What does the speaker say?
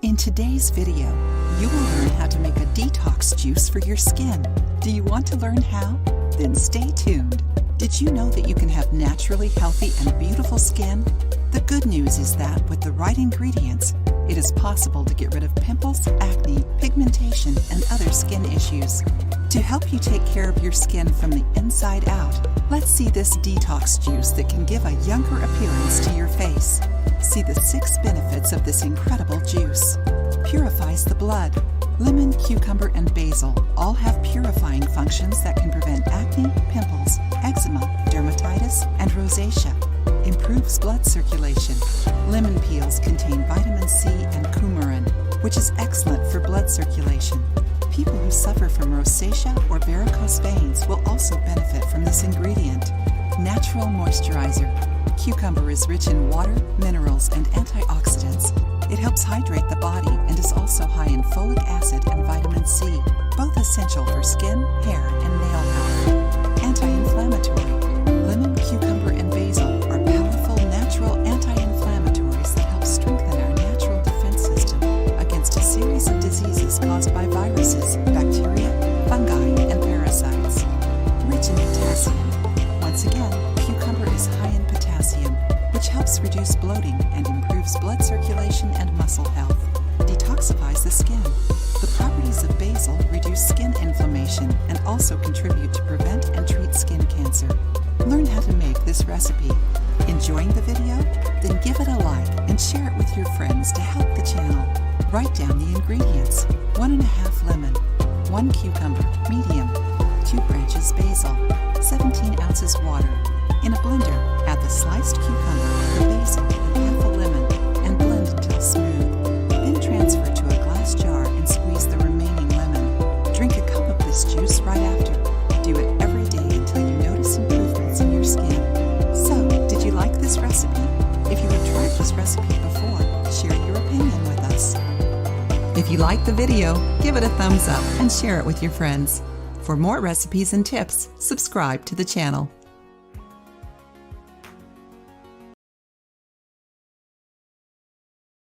In today's video, you will learn how to make a detox juice for your skin. Do you want to learn how? Then stay tuned. Did you know that you can have naturally healthy and beautiful skin? The good news is that with the right ingredients, it is possible to get rid of pimples, acne, pigmentation, and other skin issues. To help you take care of your skin from the inside out, let's see this detox juice that can give a younger appearance to your face. See the 6 benefits of this incredible juice. Purifies the blood. Lemon, cucumber, and basil all have purifying functions that can prevent acne, pimples, eczema, dermatitis, and rosacea. Improves blood circulation. Lemon peels contain vitamin C and coumarin, which is excellent for blood circulation. People who suffer from rosacea or varicose veins will also benefit from this ingredient. Natural moisturizer. Cucumber is rich in water, minerals, and antioxidants. It helps hydrate the body and is also high in folic acid and vitamin C, both essential for skin, hair, and nail health. Anti-inflammatory. Lemon, cucumber, and basil are powerful natural anti-inflammatories that help strengthen our natural defense system against a series of diseases caused by viruses, bacteria, fungi, and parasites. Rich in potassium. Once again, cucumber is high in potassium, which helps reduce bloating and improves blood circulation and muscle health. Detoxifies the skin. The properties of basil reduce skin inflammation and also contribute to prevent and treat skin cancer. Learn how to make this recipe. Enjoying the video? Then give it a like and share it with your friends to help the channel. Write down the ingredients. 1½ lemon, 1 cucumber, medium, 2 branches basil, 17 ounces water. In a blender, add the sliced cucumber, the basil, and half a lemon, and blend until smooth. Then transfer to a glass jar and squeeze the remaining lemon. Drink a cup of this juice right after. Do it every day until you notice improvements in your skin. So, did you like this recipe? If you have tried this recipe before, share your opinion with us. If you liked the video, give it a thumbs up and share it with your friends. For more recipes and tips, subscribe to the channel.